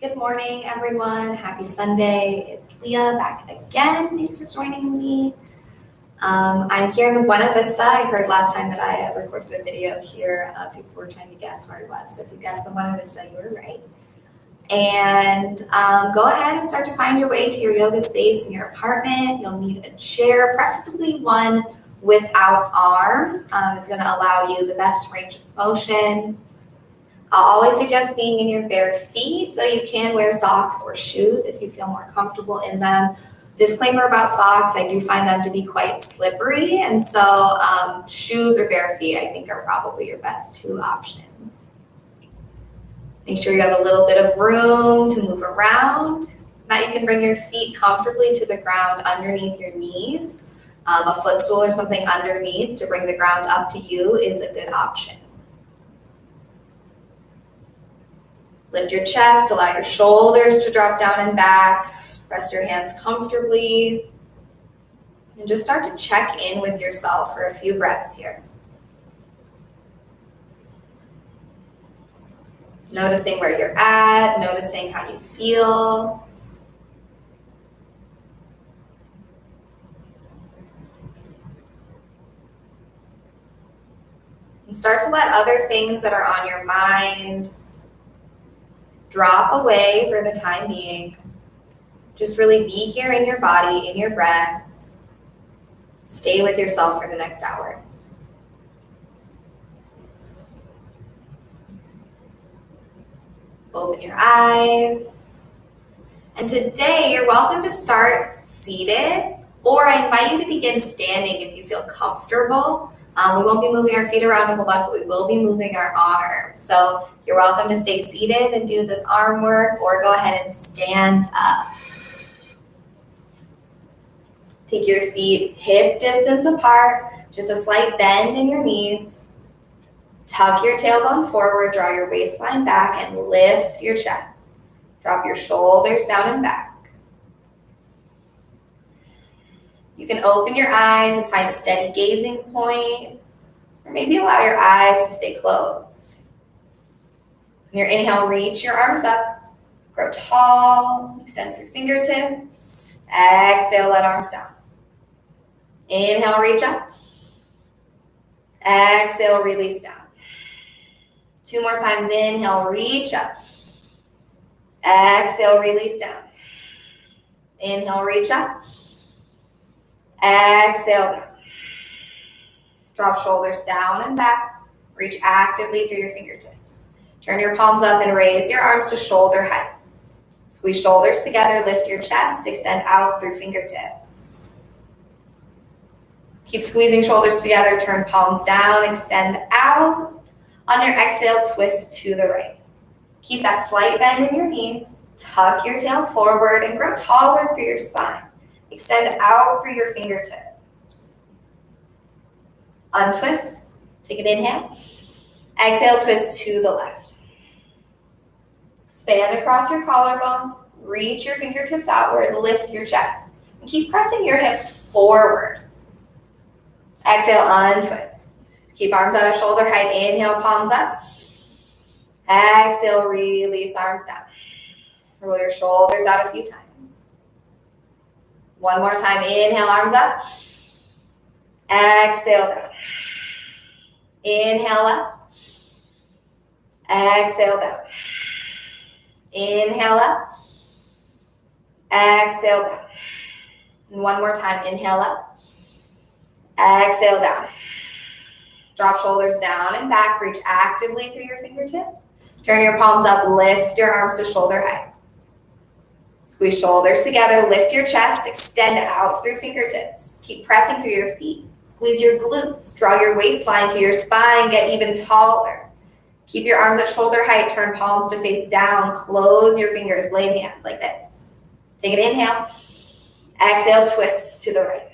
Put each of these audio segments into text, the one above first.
Good morning, everyone. Happy Sunday. It's Leah back again. Thanks for joining me. I'm here in the Buena Vista. I heard last time that I recorded a video here. People were trying to guess where I was. So if you guessed the Buena Vista, you were right. And go ahead and start to find your way to your yoga space in your apartment. You'll need a chair, preferably one without arms. It's going to allow you the best range of motion. I'll always suggest being in your bare feet, though you can wear socks or shoes if you feel more comfortable in them. Disclaimer about socks, I do find them to be quite slippery, and so shoes or bare feet I think are probably your best two options. Make sure you have a little bit of room to move around. Now you can bring your feet comfortably to the ground underneath your knees. A footstool or something underneath to bring the ground up to you is a good option. Lift your chest, allow your shoulders to drop down and back. Rest your hands comfortably. And just start to check in with yourself for a few breaths here. Noticing where you're at, noticing how you feel. And start to let other things that are on your mind drop away for the time being. Just really be here in your body, in your breath. Stay with yourself for the next hour. Open your eyes. And today you're welcome to start seated, or I invite you to begin standing if you feel comfortable. We won't be moving our feet around a whole bunch, but we will be moving our arms. So you're welcome to stay seated and do this arm work, or go ahead and stand up. Take your feet hip distance apart, just a slight bend in your knees. Tuck your tailbone forward, draw your waistline back, and lift your chest. Drop your shoulders down and back. You can open your eyes and find a steady gazing point, or maybe allow your eyes to stay closed. On your inhale, reach your arms up, grow tall, extend through fingertips. Exhale, let arms down. Inhale, reach up. Exhale, release down. 2 more times, inhale, reach up. Exhale, release down. Inhale, reach up. Exhale down. Drop shoulders down and back. Reach actively through your fingertips. Turn your palms up and raise your arms to shoulder height. Squeeze shoulders together, lift your chest, extend out through fingertips. Keep squeezing shoulders together, turn palms down, extend out. On your exhale, twist to the right. Keep that slight bend in your knees. Tuck your tail forward and grow taller through your spine. Extend out through your fingertips. Untwist. Take an inhale. Exhale, twist to the left. Expand across your collarbones. Reach your fingertips outward. Lift your chest. And keep pressing your hips forward. Exhale, untwist. Keep arms out of shoulder height. Inhale, palms up. Exhale, release arms down. Roll your shoulders out a few times. One more time. Inhale, arms up. Exhale down. Inhale up. Exhale down. Inhale up. Exhale down. And one more time. Inhale up. Exhale down. Drop shoulders down and back. Reach actively through your fingertips. Turn your palms up. Lift your arms to shoulder height. Squeeze shoulders together. Lift your chest. Extend out through fingertips. Keep pressing through your feet. Squeeze your glutes. Draw your waistline to your spine. Get even taller. Keep your arms at shoulder height. Turn palms to face down. Close your fingers. Blade hands like this. Take an inhale. Exhale, twist to the right.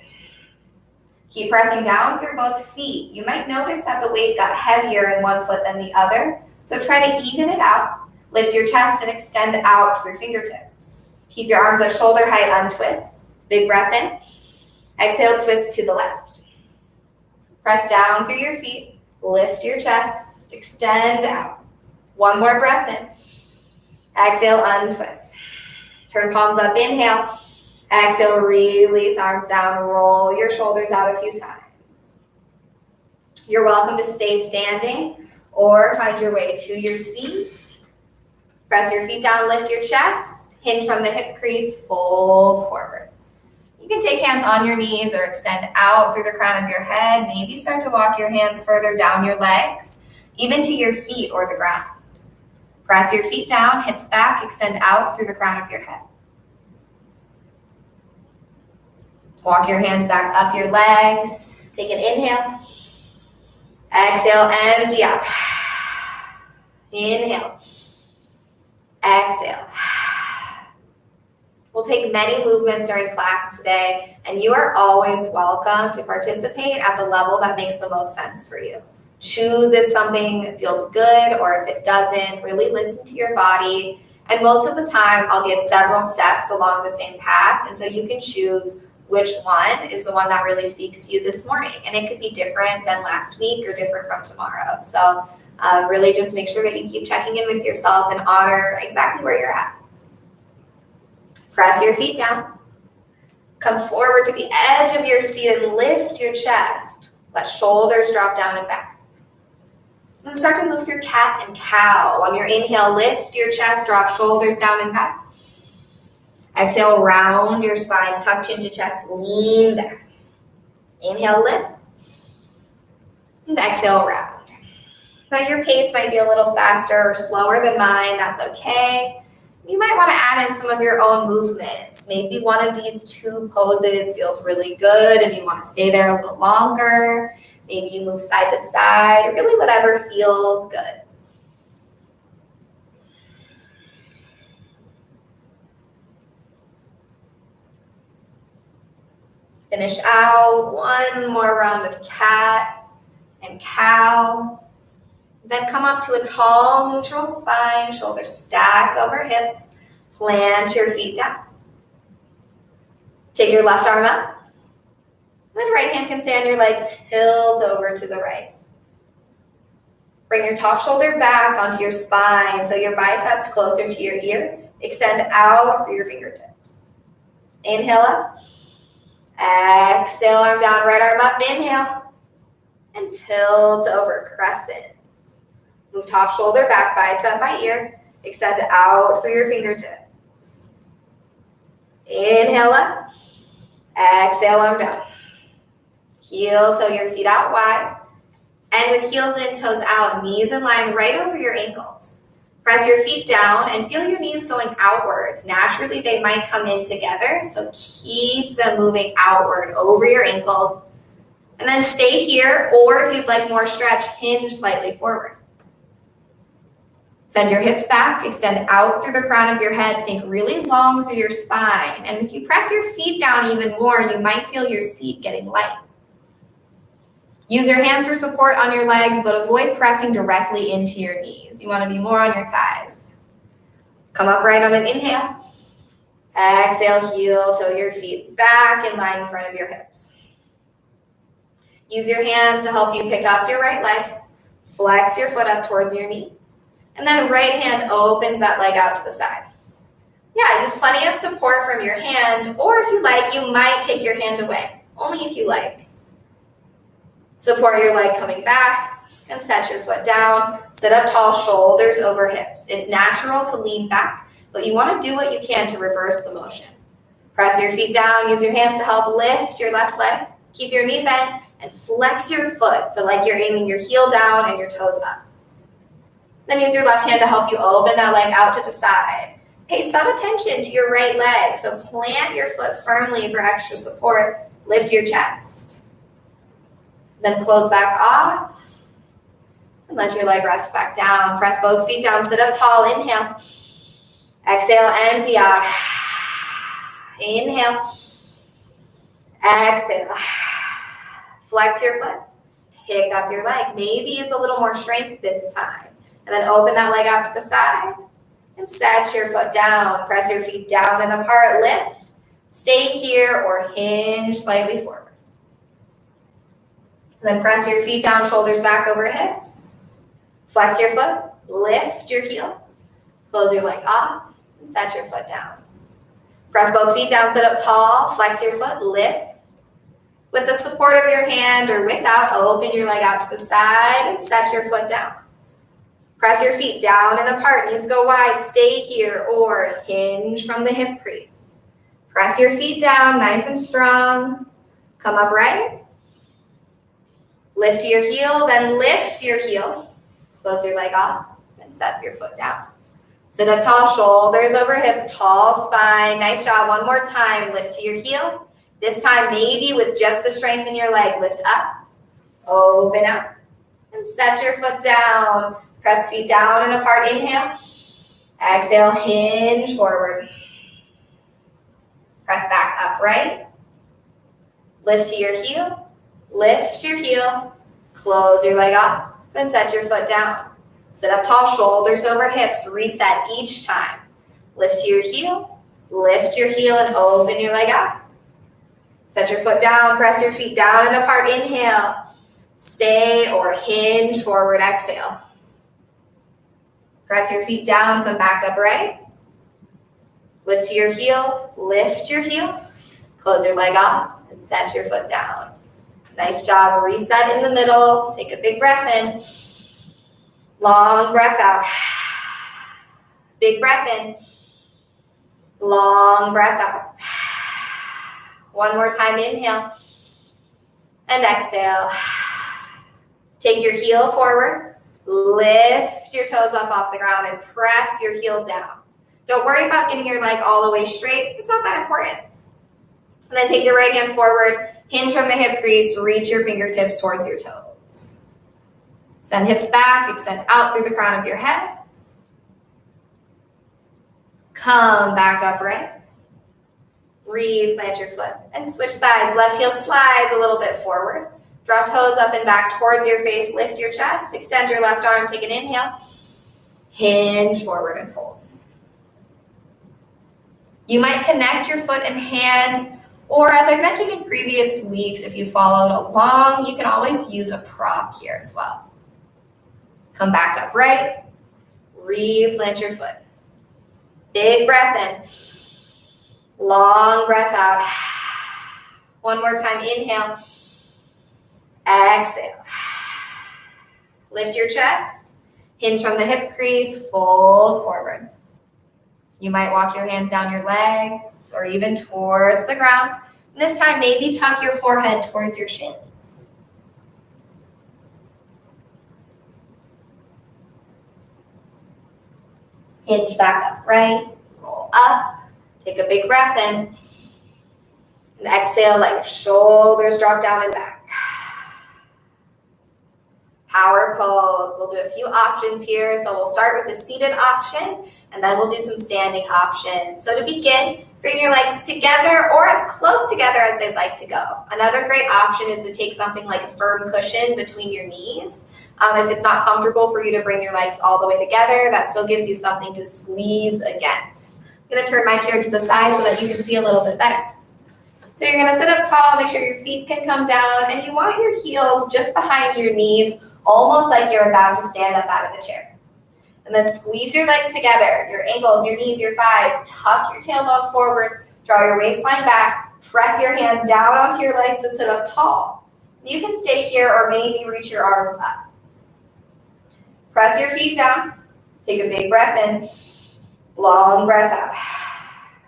Keep pressing down through both feet. You might notice that the weight got heavier in one foot than the other. So try to even it out. Lift your chest and extend out through fingertips. Keep your arms at shoulder height, untwist. Big breath in. Exhale, twist to the left. Press down through your feet. Lift your chest, extend out. One more breath in. Exhale, untwist. Turn palms up, inhale. Exhale, release arms down, roll your shoulders out a few times. You're welcome to stay standing or find your way to your seat. Press your feet down, lift your chest, hinge from the hip crease, fold forward. You can take hands on your knees or extend out through the crown of your head. Maybe start to walk your hands further down your legs, even to your feet or the ground. Press your feet down, hips back, extend out through the crown of your head. Walk your hands back up your legs. Take an inhale. Exhale, empty out. Inhale. Exhale. We'll take many movements during class today, and you are always welcome to participate at the level that makes the most sense for you. Choose if something feels good or if it doesn't. Really listen to your body. And most of the time, I'll give several steps along the same path, and so you can choose which one is the one that really speaks to you this morning. And it could be different than last week or different from tomorrow. So really just make sure that you keep checking in with yourself and honor exactly where you're at. Press your feet down. Come forward to the edge of your seat and lift your chest. Let shoulders drop down and back. Then start to move through cat and cow. On your inhale, lift your chest, drop shoulders down and back. Exhale, round your spine, tuck chin to chest, lean back. Inhale, lift. And exhale, round. Now your pace might be a little faster or slower than mine. That's okay. You might want to add in some of your own movements. Maybe one of these two poses feels really good and you want to stay there a little longer. Maybe you move side to side, really whatever feels good. Finish out one more round of cat and cow. Then come up to a tall, neutral spine, shoulders stack over hips. Plant your feet down. Take your left arm up. Then right hand can stay on your leg, tilt over to the right. Bring your top shoulder back onto your spine so your biceps closer to your ear. Extend out through your fingertips. Inhale up. Exhale, arm down, right arm up, inhale. And tilt over, crescent. Move top shoulder back, bicep by ear. Extend out through your fingertips. Inhale up. Exhale, arm down. Heel toe your feet out wide. And with heels in, toes out, knees in line right over your ankles. Press your feet down and feel your knees going outwards. Naturally, they might come in together, so keep them moving outward over your ankles. And then stay here, or if you'd like more stretch, hinge slightly forward. Send your hips back, extend out through the crown of your head, think really long through your spine. And if you press your feet down even more, you might feel your seat getting light. Use your hands for support on your legs, but avoid pressing directly into your knees. You want to be more on your thighs. Come upright on an inhale. Exhale, heel toe your feet back in line in front of your hips. Use your hands to help you pick up your right leg. Flex your foot up towards your knee. And then right hand opens that leg out to the side. Yeah, use plenty of support from your hand, or if you like, you might take your hand away. Only if you like. Support your leg coming back and set your foot down. Sit up tall, shoulders over hips. It's natural to lean back, but you want to do what you can to reverse the motion. Press your feet down. Use your hands to help lift your left leg. Keep your knee bent and flex your foot. So like you're aiming your heel down and your toes up. Then use your left hand to help you open that leg out to the side. Pay some attention to your right leg. So plant your foot firmly for extra support. Lift your chest. Then close back off and let your leg rest back down. Press both feet down, sit up tall, inhale. Exhale, empty out. Inhale. Exhale. Flex your foot. Pick up your leg. Maybe use a little more strength this time. And then open that leg out to the side and set your foot down. Press your feet down and apart, lift. Stay here or hinge slightly forward. Then press your feet down, shoulders back over hips. Flex your foot, lift your heel. Close your leg off and set your foot down. Press both feet down, sit up tall, flex your foot, lift. With the support of your hand or without, open your leg out to the side and set your foot down. Press your feet down and apart, knees go wide, stay here or hinge from the hip crease. Press your feet down, nice and strong. Come upright. Lift to your heel, then lift your heel. Close your leg off and set your foot down. Sit up tall, shoulders over hips, tall spine. Nice job. One more time. Lift to your heel. This time, maybe with just the strength in your leg, lift up, open up, and set your foot down. Press feet down and apart. Inhale. Exhale, hinge forward. Press back upright. Lift to your heel. Lift your heel. Close your leg off and set your foot down. Sit up tall, shoulders over hips. Reset each time. Lift to your heel. Lift your heel and open your leg up. Set your foot down. Press your feet down and apart. Inhale. Stay or hinge forward. Exhale. Press your feet down. Come back upright. Lift to your heel. Lift your heel. Close your leg off and set your foot down. Nice job. Reset in the middle. Take a big breath in. Long breath out. Big breath in. Long breath out. One more time. Inhale. And exhale. Take your heel forward. Lift your toes up off the ground and press your heel down. Don't worry about getting your leg all the way straight. It's not that important. And then take your right hand forward. Hinge from the hip crease. Reach your fingertips towards your toes. Send hips back, extend out through the crown of your head. Come back upright. Replant your foot and switch sides. Left heel slides a little bit forward. Draw toes up and back towards your face. Lift your chest. Extend your left arm. Take an inhale. Hinge forward and fold. You might connect your foot and hand, or as I mentioned in previous weeks, if you followed along, you can always use a prop here as well. Come back upright, replant your foot. Big breath in, long breath out. One more time, inhale, exhale. Lift your chest, hinge from the hip crease, fold forward. You might walk your hands down your legs or even towards the ground. And this time, maybe tuck your forehead towards your shins. Hinge back upright, roll up, take a big breath in, and exhale, let your shoulders drop down and back. Power pose. We'll do a few options here. So we'll start with the seated option, and then we'll do some standing options. So to begin, bring your legs together or as close together as they'd like to go. Another great option is to take something like a firm cushion between your knees. If it's not comfortable for you to bring your legs all the way together, that still gives you something to squeeze against. I'm going to turn my chair to the side so that you can see a little bit better. So you're going to sit up tall, make sure your feet can come down, and you want your heels just behind your knees, almost like you're about to stand up out of the chair. And then squeeze your legs together, your ankles, your knees, your thighs. Tuck your tailbone forward, draw your waistline back, press your hands down onto your legs to sit up tall. You can stay here or maybe reach your arms up. Press your feet down, take a big breath in, long breath out.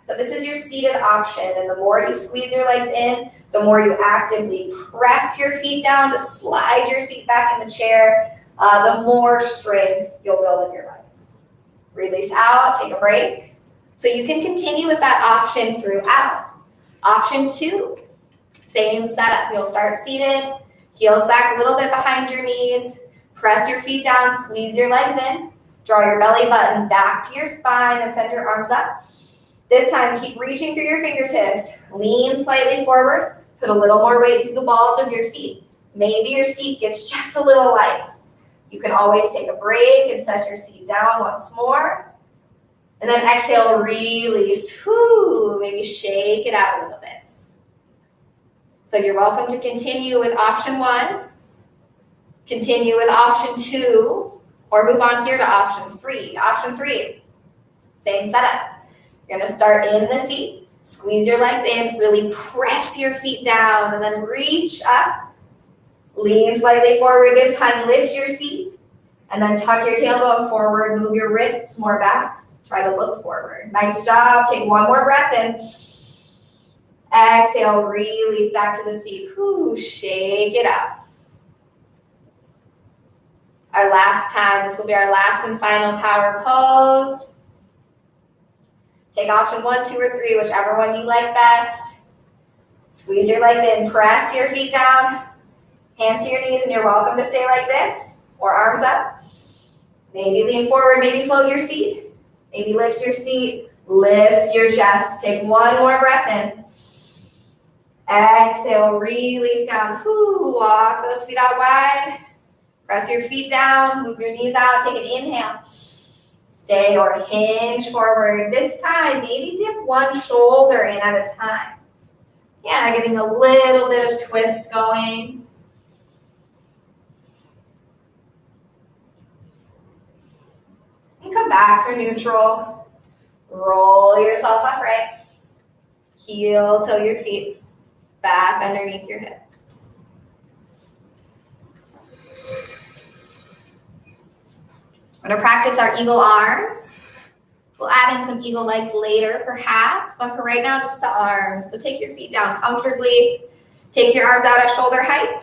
So this is your seated option, and the more you squeeze your legs in, the more you actively press your feet down to slide your seat back in the chair, the more strength you'll build in your legs. Release out, take a break. So you can continue with that option throughout. Option 2, same setup. You'll start seated, heels back a little bit behind your knees, press your feet down, squeeze your legs in, draw your belly button back to your spine and send your arms up. This time, keep reaching through your fingertips. Lean slightly forward. Put a little more weight to the balls of your feet. Maybe your seat gets just a little light. You can always take a break and set your seat down once more. And then exhale, release. Whoo, maybe shake it out a little bit. So you're welcome to continue with option 1, continue with option 2, or move on here to option 3. Option 3. Same setup. You're gonna start in the seat, squeeze your legs in, really press your feet down, and then reach up. Lean slightly forward this time, lift your seat, and then tuck your tailbone forward, move your wrists more back. Try to look forward. Nice job. Take one more breath in. Exhale, release back to the seat. Whew, shake it out. Our last time, this will be our last and final power pose. Take option 1, 2, or 3, whichever one you like best. Squeeze your legs in, press your feet down. Hands to your knees, and you're welcome to stay like this, or arms up. Maybe lean forward, maybe float your seat. Maybe lift your seat, lift your chest. Take one more breath in. Exhale, release down. Whew, walk those feet out wide. Press your feet down, move your knees out, take an inhale. Stay or hinge forward. This time, maybe dip one shoulder in at a time. Yeah, getting a little bit of twist going. And come back for neutral. Roll yourself upright. Heel toe your feet back underneath your hips. We're going to practice our eagle arms. We'll add in some eagle legs later, perhaps, but for right now, just the arms. So take your feet down comfortably. Take your arms out at shoulder height.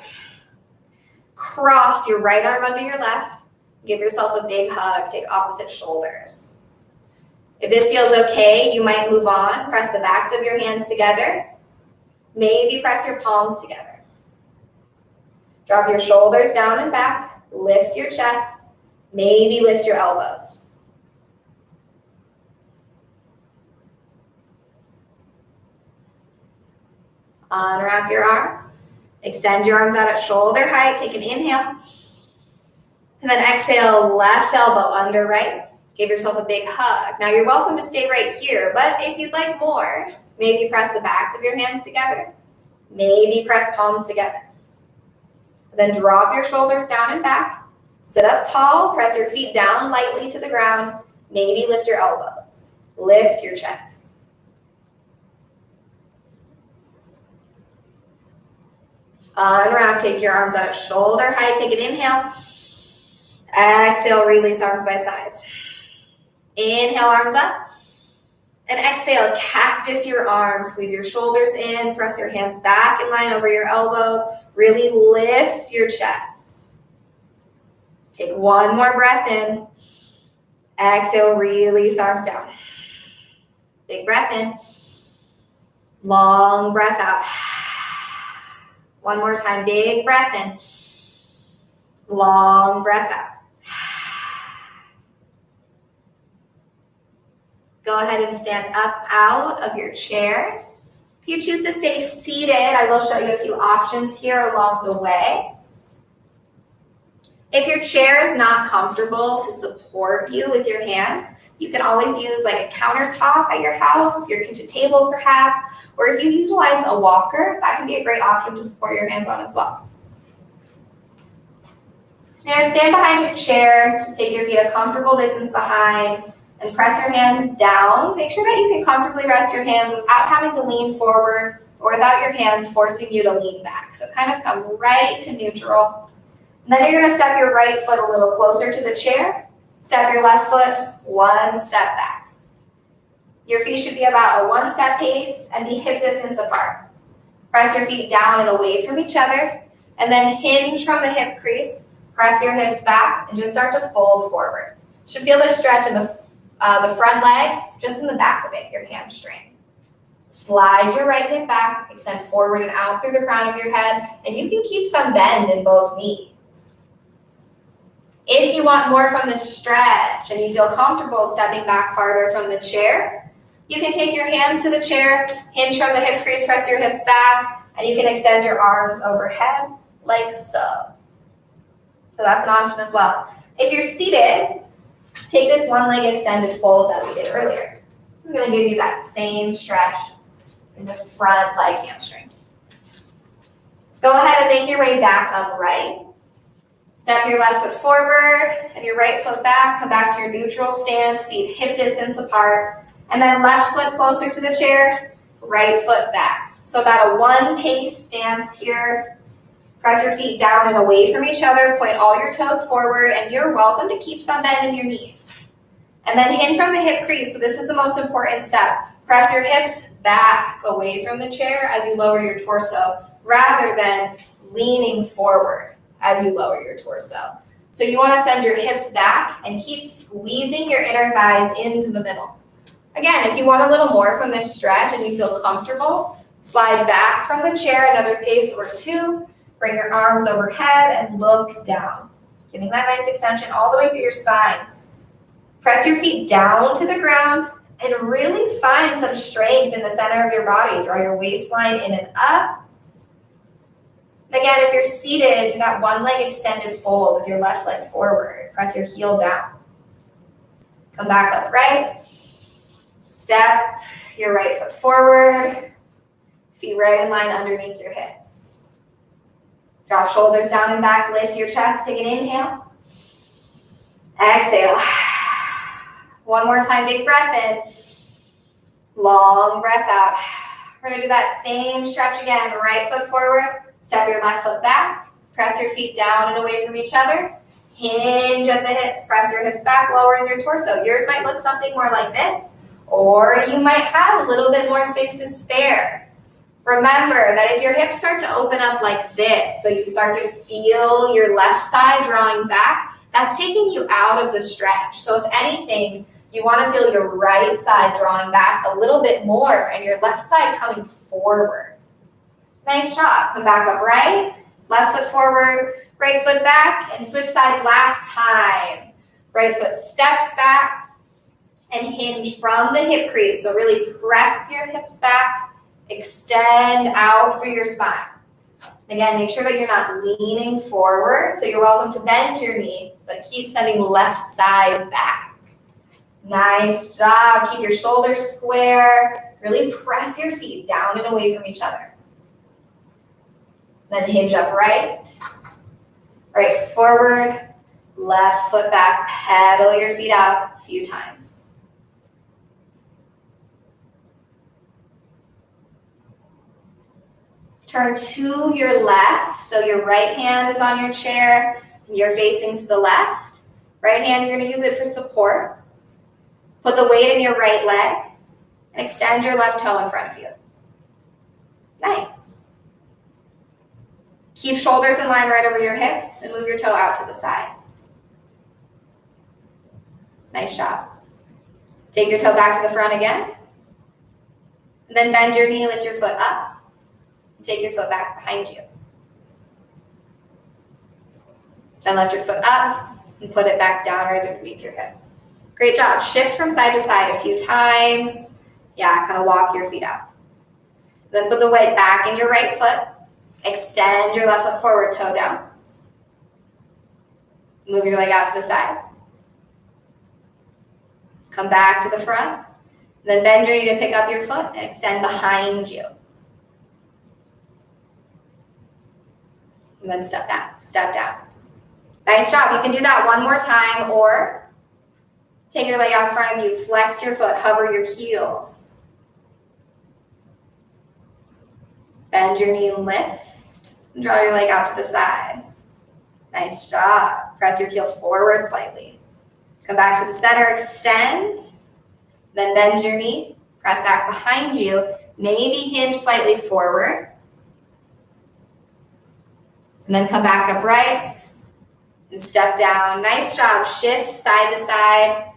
Cross your right arm under your left. Give yourself a big hug. Take opposite shoulders. If this feels okay, you might move on. Press the backs of your hands together. Maybe press your palms together. Drop your shoulders down and back. Lift your chest. Maybe lift your elbows. Unwrap your arms. Extend your arms out at shoulder height. Take an inhale. And then exhale, left elbow under right. Give yourself a big hug. Now you're welcome to stay right here, but if you'd like more, maybe press the backs of your hands together. Maybe press palms together. Then drop your shoulders down and back. Sit up tall, press your feet down lightly to the ground. Maybe lift your elbows. Lift your chest. Unwrap, take your arms out at shoulder height. Take an inhale. Exhale, release arms by sides. Inhale, arms up. And exhale, cactus your arms. Squeeze your shoulders in. Press your hands back in line over your elbows. Really lift your chest. Take one more breath in. Exhale, release arms down. Big breath in. Long breath out. One more time, big breath in. Long breath out. Go ahead and stand up out of your chair. If you choose to stay seated, I will show you a few options here along the way. If your chair is not comfortable to support you with your hands, you can always use like a countertop at your house, your kitchen table perhaps, or if you utilize a walker, that can be a great option to support your hands on as well. Now stand behind your chair, just take your feet a comfortable distance behind, and press your hands down. Make sure that you can comfortably rest your hands without having to lean forward or without your hands forcing you to lean back. So kind of come right to neutral. And then you're going to step your right foot a little closer to the chair. Step your left foot one step back. Your feet should be about a one-step pace and be hip distance apart. Press your feet down and away from each other, and then hinge from the hip crease. Press your hips back and just start to fold forward. You should feel this stretch in the front leg, just in the back of it, your hamstring. Slide your right hip back, extend forward and out through the crown of your head, and you can keep some bend in both knees. If you want more from this stretch and you feel comfortable stepping back farther from the chair, you can take your hands to the chair, hinge from the hip crease, press your hips back, and you can extend your arms overhead like so. So that's an option as well. If you're seated, take this one leg extended fold that we did earlier. This is going to give you that same stretch in the front leg hamstring. Go ahead and make your way back upright. Step your left foot forward and your right foot back. Come back to your neutral stance, feet hip distance apart. And then left foot closer to the chair, right foot back. So about a one-pace stance here. Press your feet down and away from each other. Point all your toes forward, and you're welcome to keep some bend in your knees. And then hinge from the hip crease. So this is the most important step. Press your hips back away from the chair as you lower your torso, rather than leaning forward as you lower your torso. So you want to send your hips back and keep squeezing your inner thighs into the middle. Again, if you want a little more from this stretch and you feel comfortable, slide back from the chair another pace or two. Bring your arms overhead and look down. Getting that nice extension all the way through your spine. Press your feet down to the ground and really find some strength in the center of your body. Draw your waistline in and up. And again, if you're seated, do that one leg extended fold with your left leg forward. Press your heel down. Come back upright. Step your right foot forward. Feet right in line underneath your hips. Drop shoulders down and back. Lift your chest. Take an inhale. Exhale. One more time, big breath in. Long breath out. We're going to do that same stretch again. Right foot forward. Step your left foot back. Press your feet down and away from each other. Hinge at the hips. Press your hips back, lowering your torso. Yours might look something more like this, or you might have a little bit more space to spare. Remember that if your hips start to open up like this, so you start to feel your left side drawing back, that's taking you out of the stretch. So if anything, you want to feel your right side drawing back a little bit more and your left side coming forward. Nice job. Come back upright. Left foot forward, right foot back, and switch sides last time. Right foot steps back and hinge from the hip crease. So really press your hips back. Extend out through your spine. Again, make sure that you're not leaning forward. So you're welcome to bend your knee, but keep sending left side back. Nice job. Keep your shoulders square. Really press your feet down and away from each other. Then hinge upright. Right foot forward. Left foot back. Pedal your feet out a few times. Turn to your left, so your right hand is on your chair, and you're facing to the left. Right hand, you're going to use it for support. Put the weight in your right leg, and extend your left toe in front of you. Nice. Keep shoulders in line right over your hips, and move your toe out to the side. Nice job. Take your toe back to the front again. And then bend your knee, lift your foot up. Take your foot back behind you. Then lift your foot up and put it back down right underneath your hip. Great job. Shift from side to side a few times. Yeah, kind of walk your feet out. Then put the weight back in your right foot. Extend your left foot forward, toe down. Move your leg out to the side. Come back to the front. Then bend your knee to pick up your foot and extend behind you. And then step down. Nice job. You can do that one more time, or take your leg out in front of you, flex your foot, hover your heel. Bend your knee and lift, and draw your leg out to the side. Nice job. Press your heel forward slightly. Come back to the center, extend, then bend your knee, press back behind you, maybe hinge slightly forward. And then come back upright and step down. Nice job. Shift side to side.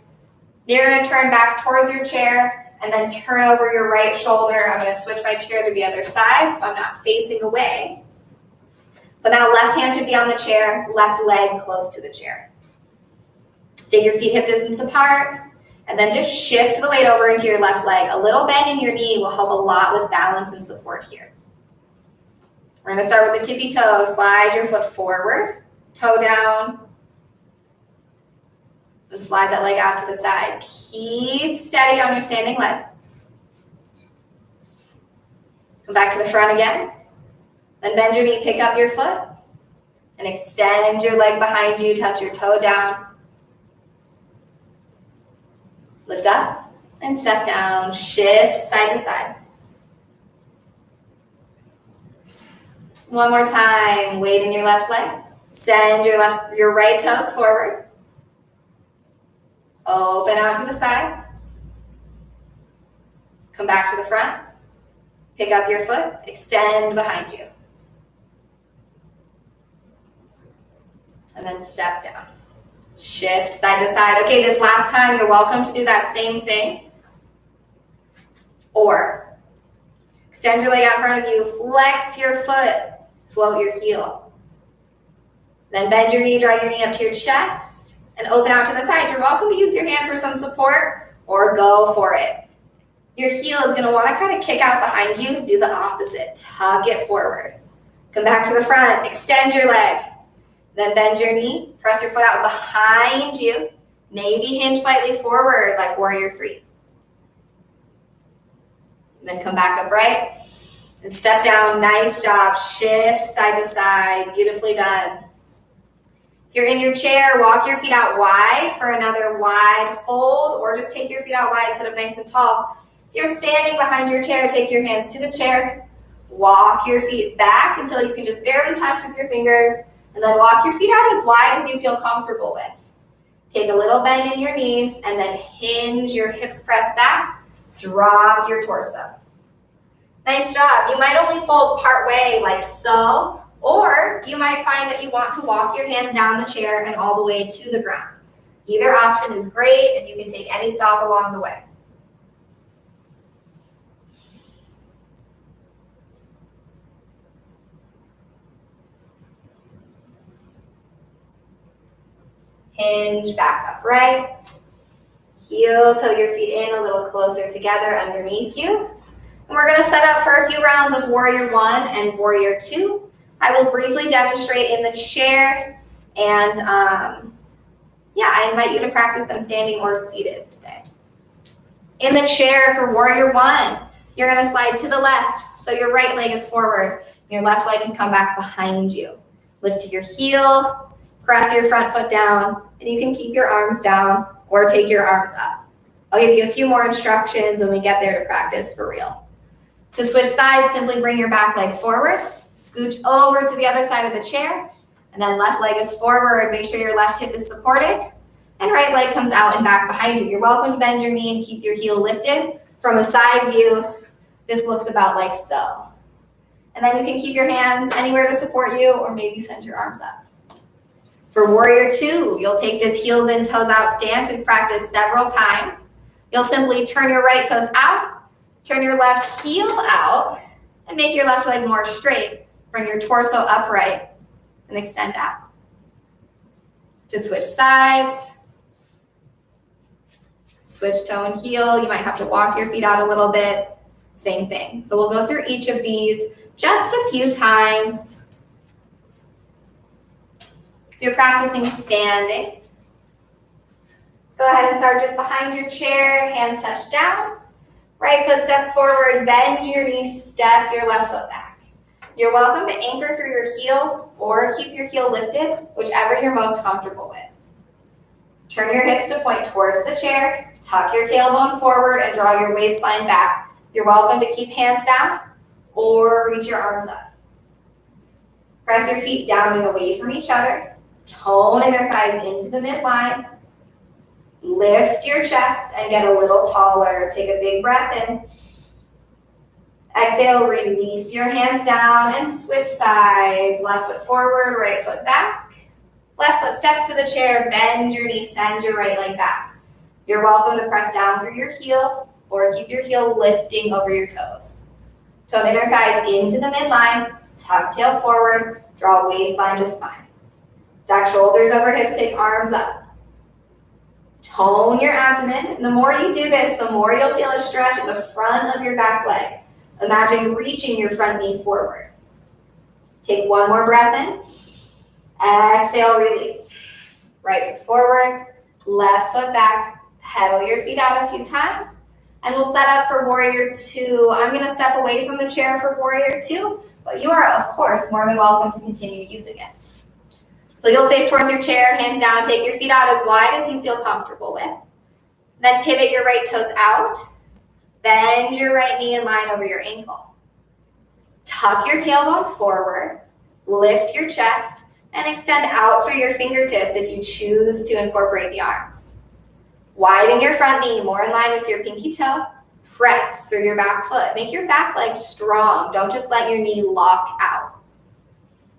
You're going to turn back towards your chair and then turn over your right shoulder. I'm going to switch my chair to the other side so I'm not facing away. So now left hand should be on the chair, left leg close to the chair. Take your feet hip distance apart and then just shift the weight over into your left leg. A little bend in your knee will help a lot with balance and support here. We're going to start with the tippy toe. Slide your foot forward, toe down, and slide that leg out to the side. Keep steady on your standing leg. Come back to the front again. Then bend your knee, pick up your foot, And extend your leg behind you, touch your toe down. Lift up and step down, shift side to side. One more time, weight in your left leg. Send your right toes forward. Open out to the side. Come back to the front. Pick up your foot, extend behind you. And then step down. Shift side to side. Okay, this last time, you're welcome to do that same thing. Or extend your leg out in front of you, flex your foot, float your heel. Then bend your knee, draw your knee up to your chest, and open out to the side. You're welcome to use your hand for some support, or go for it. Your heel is going to want to kind of kick out behind you. Do the opposite. Tuck it forward. Come back to the front. Extend your leg. Then bend your knee. Press your foot out behind you. Maybe hinge slightly forward like warrior 3. Then come back upright and step down. Nice job. Shift side to side. Beautifully done. If you're in your chair, walk your feet out wide for another wide fold, or just take your feet out wide, sit up nice and tall. If you're standing behind your chair, take your hands to the chair. Walk your feet back until you can just barely touch with your fingers, and then walk your feet out as wide as you feel comfortable with. Take a little bend in your knees, and then hinge your hips press back. Drop your torso. Nice job. You might only fold part way like so, or you might find that you want to walk your hands down the chair and all the way to the ground. Either option is great, and you can take any stop along the way. Hinge back upright. Heel toe your feet in a little closer together underneath you. And we're going to set up for a few rounds of warrior 1 and warrior 2. I will briefly demonstrate in the chair, and I invite you to practice them standing or seated today. In the chair for warrior 1, you're going to slide to the left, so your right leg is forward. Your left leg can come back behind you. Lift to your heel. Press your front foot down, and you can keep your arms down or take your arms up. I'll give you a few more instructions when we get there to practice for real. To switch sides, simply bring your back leg forward, scooch over to the other side of the chair, and then left leg is forward. Make sure your left hip is supported, and right leg comes out and back behind you. You're welcome to bend your knee and keep your heel lifted. From a side view, this looks about like so. And then you can keep your hands anywhere to support you, or maybe send your arms up. For warrior 2, you'll take this heels in, toes out stance. We've practiced several times. You'll simply turn your right toes out, turn your left heel out, and make your left leg more straight. Bring your torso upright and extend out. To switch sides, switch toe and heel. You might have to walk your feet out a little bit. Same thing. So we'll go through each of these just a few times. You're practicing standing. Go ahead and start just behind your chair, hands touch down. Right foot steps forward, bend your knees, step your left foot back. You're welcome to anchor through your heel or keep your heel lifted, whichever you're most comfortable with. Turn your hips to point towards the chair, tuck your tailbone forward and draw your waistline back. You're welcome to keep hands down or reach your arms up. Press your feet down and away from each other. Tone inner thighs into the midline. Lift your chest and get a little taller. Take a big breath in. Exhale, release your hands down and switch sides. Left foot forward, right foot back. Left foot steps to the chair, bend your knee, send your right leg back. You're welcome to press down through your heel or keep your heel lifting over your toes. Tone inner thighs into the midline, tuck tail forward, draw waistline to spine. Stack shoulders over hips, take arms up. Tone your abdomen. And the more you do this, the more you'll feel a stretch at the front of your back leg. Imagine reaching your front knee forward. Take one more breath in. Exhale, release. Right foot forward, left foot back. Pedal your feet out a few times. And we'll set up for warrior 2. I'm going to step away from the chair for warrior 2, but you are, of course, more than welcome to continue using it. So you'll face towards your chair, hands down, take your feet out as wide as you feel comfortable with. Then pivot your right toes out. Bend your right knee in line over your ankle. Tuck your tailbone forward, lift your chest, and extend out through your fingertips if you choose to incorporate the arms. Widen your front knee, more in line with your pinky toe. Press through your back foot. Make your back leg strong. Don't just let your knee lock out.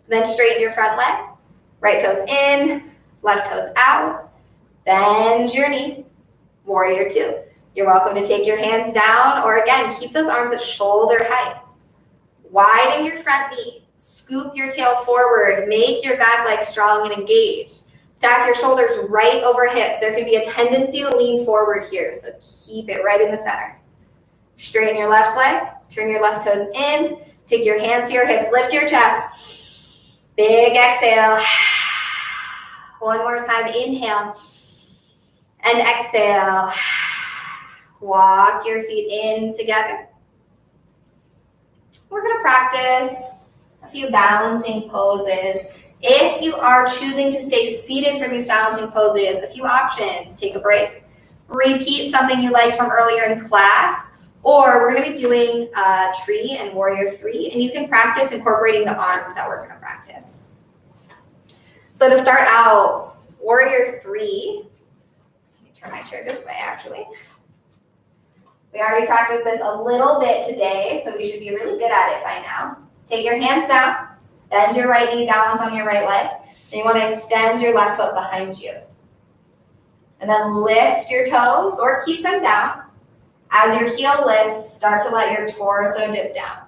Then straighten your front leg. Right toes in, left toes out. Bend your knee. Warrior two. You're welcome to take your hands down, or again, keep those arms at shoulder height. Widen your front knee. Scoop your tail forward. Make your back leg strong and engaged. Stack your shoulders right over hips. There can be a tendency to lean forward here, so keep it right in the center. Straighten your left leg. Turn your left toes in. Take your hands to your hips. Lift your chest. Big exhale. One more time. Inhale. And exhale. Walk your feet in together. We're going to practice a few balancing poses. If you are choosing to stay seated for these balancing poses, a few options. Take a break. Repeat something you liked from earlier in class. Or we're going to be doing tree and warrior three, and you can practice incorporating the arms that we're going to practice. So to start out, warrior three. Let me turn my chair this way, actually. We already practiced this a little bit today, so we should be really good at it by now. Take your hands down, bend your right knee, balance on your right leg, and you want to extend your left foot behind you. And then lift your toes, or keep them down. As your heel lifts, start to let your torso dip down.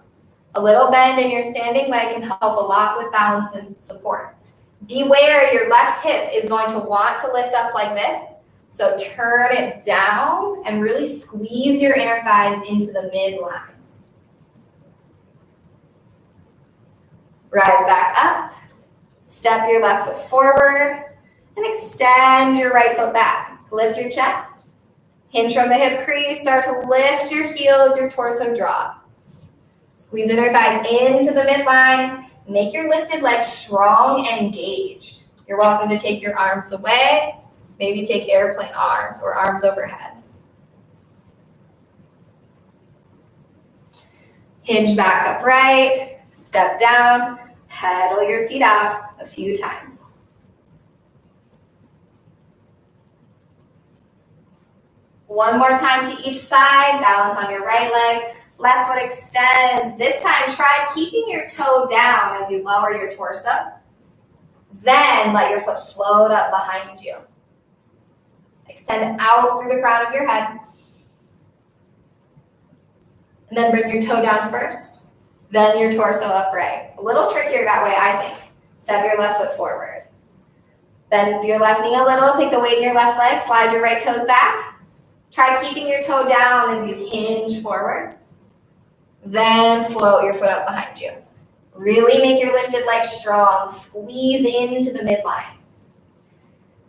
A little bend in your standing leg can help a lot with balance and support. Beware, your left hip is going to want to lift up like this. So turn it down and really squeeze your inner thighs into the midline. Rise back up. Step your left foot forward and extend your right foot back. Lift your chest. Hinge from the hip crease. Start to lift your heels, your torso drops. Squeeze inner thighs into the midline. Make your lifted legs strong and engaged. You're welcome to take your arms away. Maybe take airplane arms or arms overhead. Hinge back upright, step down, pedal your feet out a few times. One more time to each side, balance on your right leg, left foot extends. This time try keeping your toe down as you lower your torso. Then let your foot float up behind you. Extend out through the crown of your head. And then bring your toe down first, then your torso upright. A little trickier that way, I think. Step your left foot forward. Bend your left knee a little, take the weight in your left leg, slide your right toes back. Try keeping your toe down as you hinge forward. Then float your foot up behind you. Really make your lifted leg strong. Squeeze into the midline.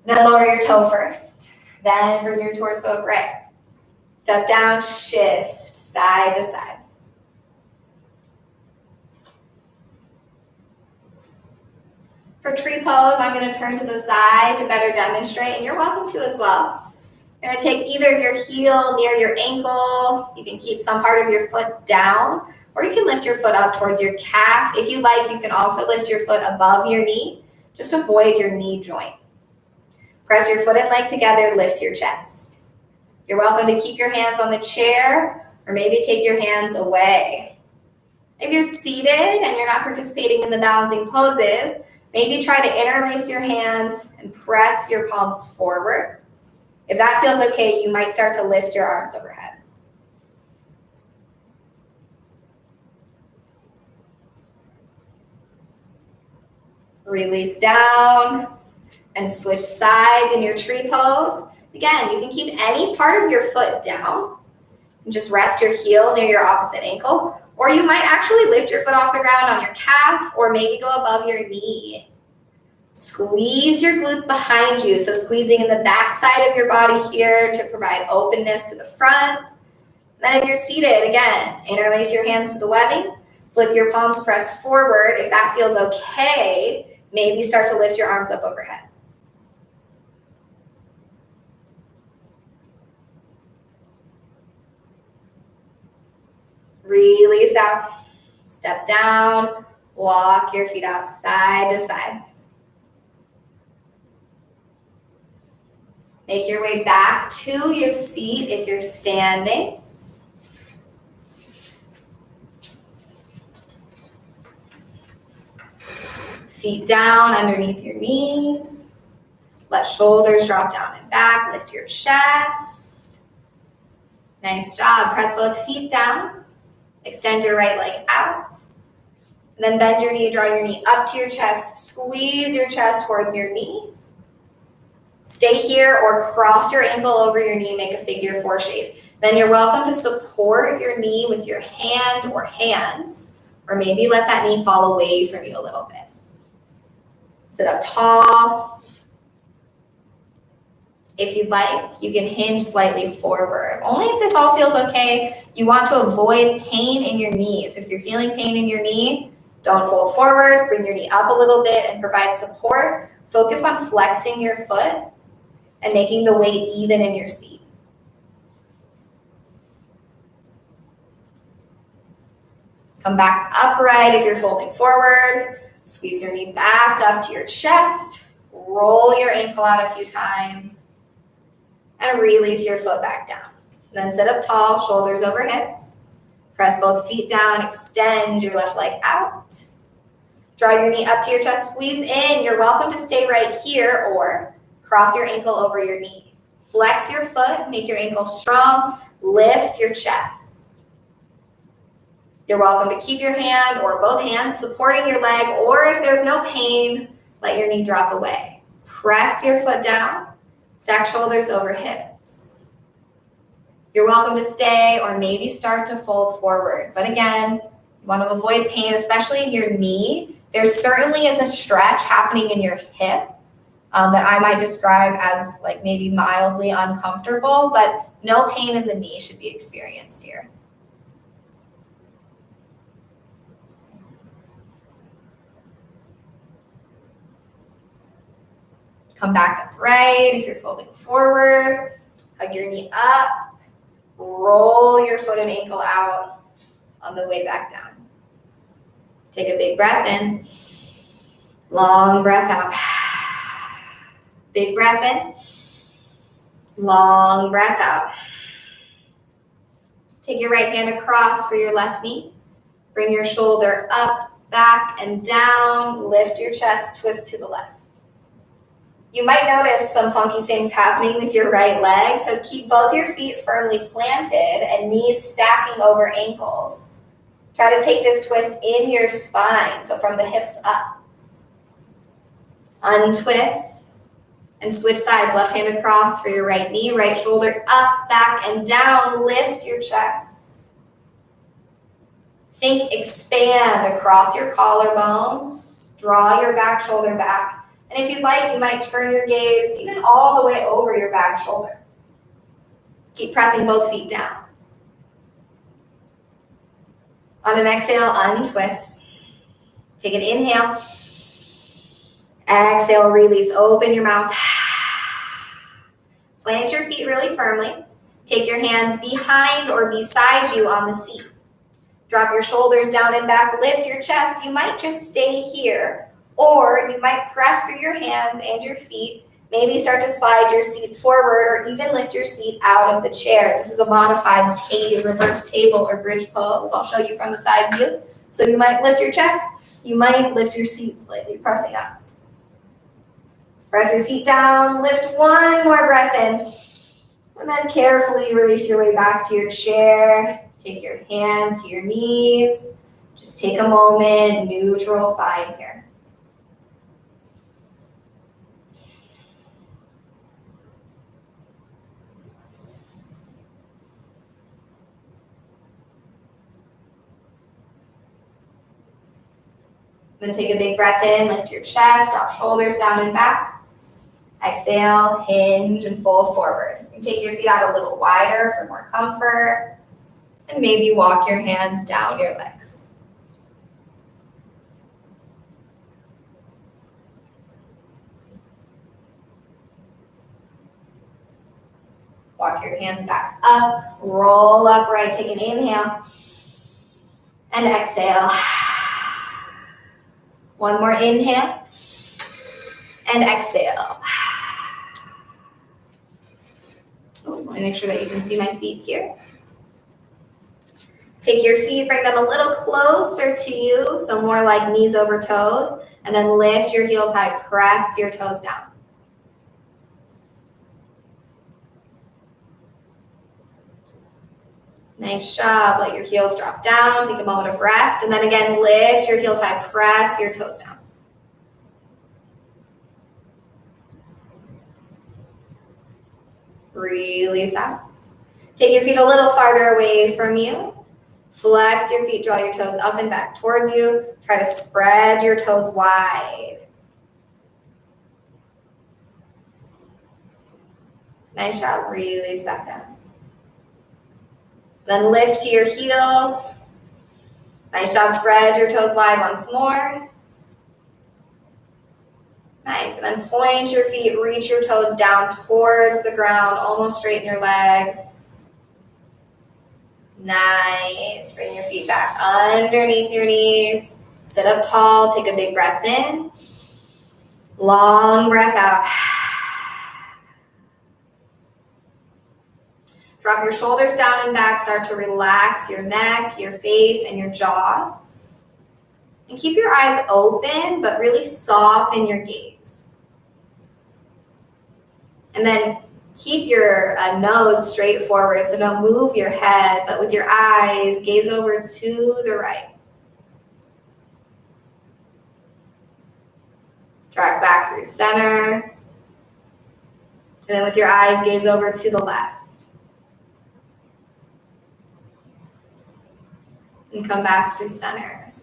Then lower your toe first. Then bring your torso upright. Step down, shift side to side. For tree pose, I'm going to turn to the side to better demonstrate, and you're welcome to as well. You're going to take either your heel near your ankle. You can keep some part of your foot down, or you can lift your foot up towards your calf. If you like, you can also lift your foot above your knee. Just avoid your knee joint. Press your foot and leg together, lift your chest. You're welcome to keep your hands on the chair or maybe take your hands away. If you're seated and you're not participating in the balancing poses, maybe try to interlace your hands and press your palms forward. If that feels okay, you might start to lift your arms overhead. Release down. And switch sides in your tree pose. Again, you can keep any part of your foot down and just rest your heel near your opposite ankle. Or you might actually lift your foot off the ground on your calf or maybe go above your knee. Squeeze your glutes behind you. So squeezing in the back side of your body here to provide openness to the front. Then if you're seated, again, interlace your hands to the webbing. Flip your palms, press forward. If that feels okay, Maybe start to lift your arms up overhead. Release out. Step down. Walk your feet out side to side. Make your way back to your seat if you're standing. Feet down underneath your knees. Let shoulders drop down and back. Lift your chest. Nice job. Press both feet down. Extend your right leg out. And then bend your knee, draw your knee up to your chest. Squeeze your chest towards your knee. Stay here or cross your ankle over your knee, make a figure 4 shape. Then you're welcome to support your knee with your hand or hands, or maybe let that knee fall away from you a little bit. Sit up tall. If you'd like, you can hinge slightly forward. Only if this all feels okay. You want to avoid pain in your knees. If you're feeling pain in your knee, don't fold forward. Bring your knee up a little bit and provide support. Focus on flexing your foot and making the weight even in your seat. Come back upright if you're folding forward. Squeeze your knee back up to your chest. Roll your ankle out a few times. And release your foot back down. Then sit up tall, shoulders over hips. Press both feet down, extend your left leg out. Draw your knee up to your chest, squeeze in. You're welcome to stay right here or cross your ankle over your knee. Flex your foot, make your ankle strong, lift your chest. You're welcome to keep your hand or both hands supporting your leg, or if there's no pain, let your knee drop away. Press your foot down, stack shoulders over hips. You're welcome to stay or maybe start to fold forward. But again, you want to avoid pain, especially in your knee. There certainly is a stretch happening in your hip that I might describe as like maybe mildly uncomfortable, but no pain in the knee should be experienced here. Come back upright if you're folding forward. Hug your knee up. Roll your foot and ankle out on the way back down. Take a big breath in. Long breath out. Big breath in. Long breath out. Take your right hand across for your left knee. Bring your shoulder up, back, and down. Lift your chest, twist to the left. You might notice some funky things happening with your right leg, so keep both your feet firmly planted and knees stacking over ankles. Try to take this twist in your spine, so from the hips up. Untwist and switch sides. Left hand across for your right knee, right shoulder up, back, and down. Lift your chest. Think expand across your collarbones. Draw your back shoulder back. And if you'd like, you might turn your gaze even all the way over your back shoulder. Keep pressing both feet down. On an exhale, untwist. Take an inhale. Exhale, release. Open your mouth. Plant your feet really firmly. Take your hands behind or beside you on the seat. Drop your shoulders down and back. Lift your chest. You might just stay here. Or you might press through your hands and your feet, maybe start to slide your seat forward or even lift your seat out of the chair. This is a modified reverse table or bridge pose. I'll show you from the side view. So you might lift your chest, you might lift your seat slightly, pressing up. Press your feet down, lift one more breath in, and then carefully release your way back to your chair. Take your hands to your knees. Just take a moment, neutral spine here. Then take a big breath in, lift your chest, drop shoulders down and back. Exhale, hinge and fold forward. And take your feet out a little wider for more comfort. And maybe walk your hands down your legs. Walk your hands back up, roll upright, take an inhale, and exhale. One more inhale, and exhale. Let me make sure that you can see my feet here. Take your feet, bring them a little closer to you, so more like knees over toes, and then lift your heels high, press your toes down. Nice job. Let your heels drop down. Take a moment of rest. And then again, lift your heels high. Press your toes down. Release out. Take your feet a little farther away from you. Flex your feet. Draw your toes up and back towards you. Try to spread your toes wide. Nice job. Release back down. Then lift to your heels. Nice job. Spread your toes wide once more. Nice. And then point your feet, reach your toes down towards the ground, almost straighten your legs. Nice. Bring your feet back underneath your knees. Sit up tall. Take a big breath in. Long breath out. Drop your shoulders down and back. Start to relax your neck, your face, and your jaw. And keep your eyes open, but really soften your gaze. And then keep your nose straight forward, so don't move your head, but with your eyes, gaze over to the right. Drag back through center. And then with your eyes, gaze over to the left. And come back through center.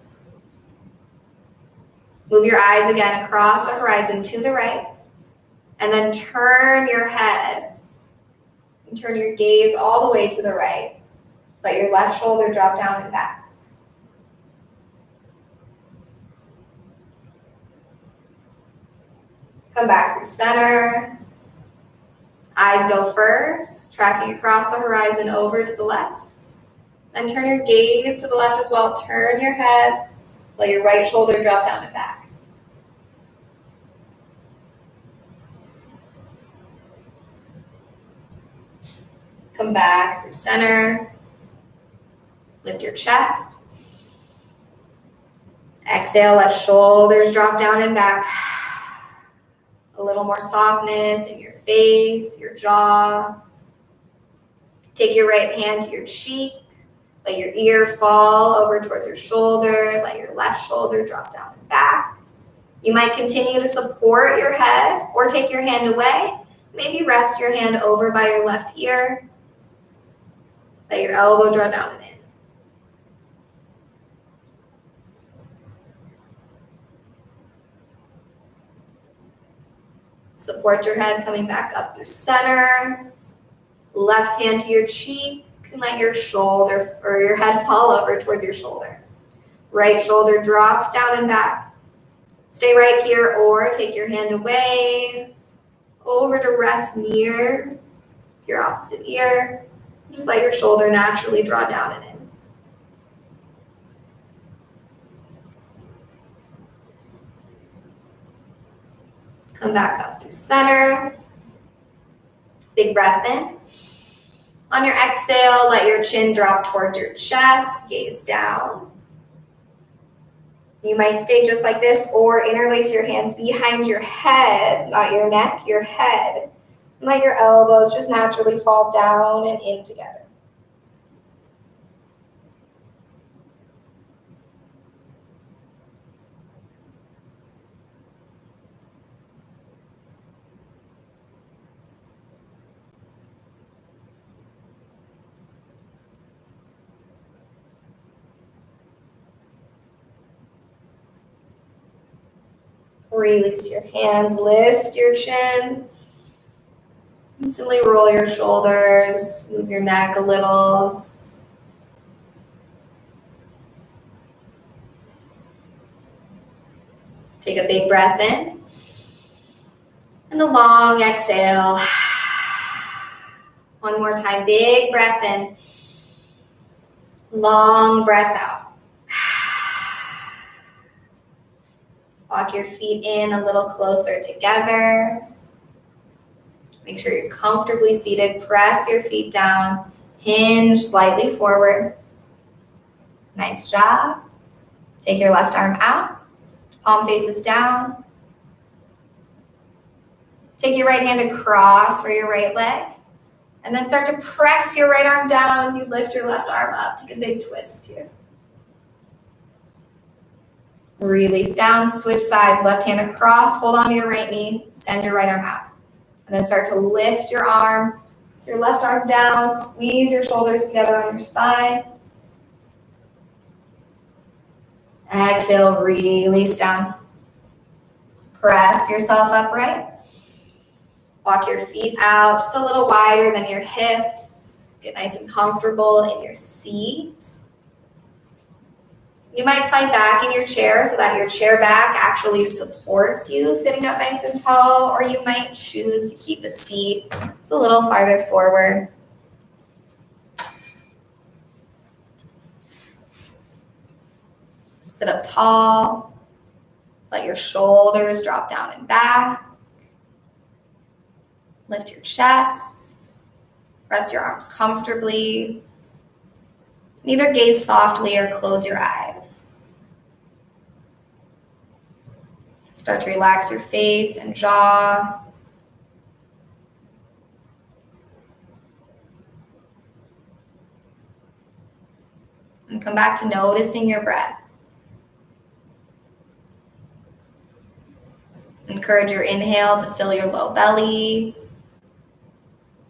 Move your eyes again across the horizon to the right. And then turn your head. And turn your gaze all the way to the right. Let your left shoulder drop down and back. Come back through center. Eyes go first, tracking across the horizon over to the left. Then turn your gaze to the left as well. Turn your head. Let your right shoulder drop down and back. Come back through center. Lift your chest. Exhale, let shoulders drop down and back. A little more softness in your face, your jaw. Take your right hand to your cheek. Let your ear fall over towards your shoulder. Let your left shoulder drop down and back. You might continue to support your head or take your hand away. Maybe rest your hand over by your left ear. Let your elbow draw down and in. Support your head coming back up through center. Left hand to your cheek. And let your shoulder or your head fall over towards your shoulder. Right shoulder drops down and back. Stay right here or take your hand away, over to rest near your opposite ear. Just let your shoulder naturally draw down and in. Come back up through center. Big breath in. On your exhale, let your chin drop towards your chest, gaze down. You might stay just like this or interlace your hands behind your head, not your neck, your head. And let your elbows just naturally fall down and in together. Release your hands, lift your chin. And simply roll your shoulders, move your neck a little. Take a big breath in. And a long exhale. One more time, big breath in, long breath out. Walk your feet in a little closer together. Make sure you're comfortably seated. Press your feet down, hinge slightly forward. Nice job. Take your left arm out, palm faces down. Take your right hand across for your right leg. And then start to press your right arm down as you lift your left arm up. Take a big twist here. Release down, switch sides, left hand across, hold on to your right knee, send your right arm out. And then start to lift your arm, so your left arm down, squeeze your shoulders together on your spine. Exhale, release down. Press yourself upright. Walk your feet out just a little wider than your hips. Get nice and comfortable in your seat. You might slide back in your chair so that your chair back actually supports you sitting up nice and tall, or you might choose to keep a seat it's a little farther forward. Sit up tall. Let your shoulders drop down and back. Lift your chest. Rest your arms comfortably. Either gaze softly or close your eyes. Start to relax your face and jaw. And come back to noticing your breath. Encourage your inhale to fill your low belly.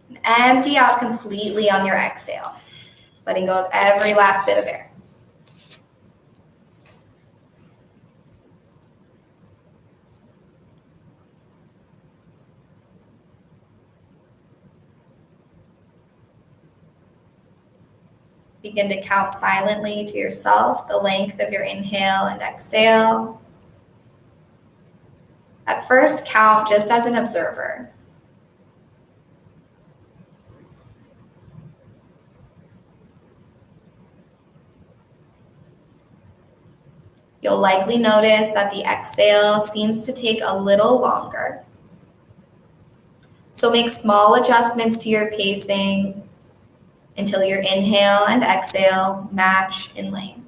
And empty out completely on your exhale, letting go of every last bit of air. Begin to count silently to yourself the length of your inhale and exhale. At first, count just as an observer. You'll likely notice that the exhale seems to take a little longer. So make small adjustments to your pacing until your inhale and exhale match in length.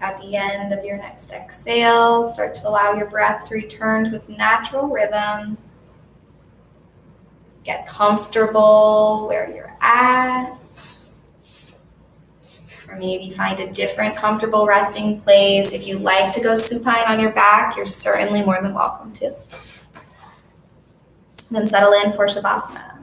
At the end of your next exhale, start to allow your breath to return to its natural rhythm. Get comfortable where you're at. Or maybe find a different comfortable resting place. If you like to go supine on your back, you're certainly more than welcome to. Then settle in for Shavasana.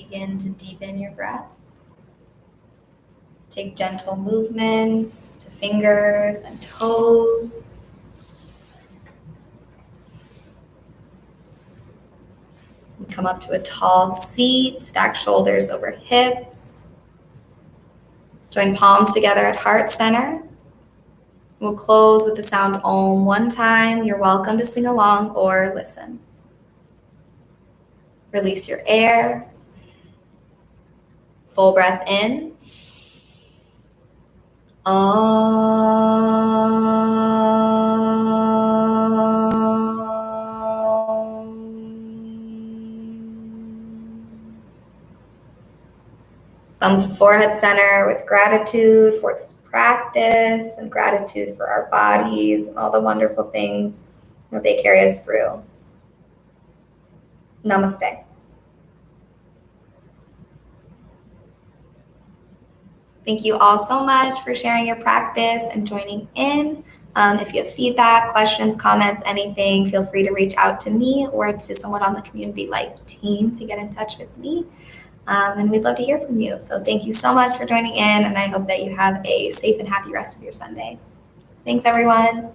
begin to deepen your breath. Take gentle movements to fingers and toes. And come up to a tall seat, stack shoulders over hips. Join palms together at heart center. We'll close with the sound Om one time. You're welcome to sing along or listen. Release your air. Full breath in. Thumbs to forehead center with gratitude for this practice and gratitude for our bodies and all the wonderful things that they carry us through. Namaste. Thank you all so much for sharing your practice and joining in. If you have feedback, questions, comments, anything, feel free to reach out to me or to someone on the Community Life team to get in touch with me. And we'd love to hear from you. So thank you so much for joining in, and I hope that you have a safe and happy rest of your Sunday. Thanks, everyone.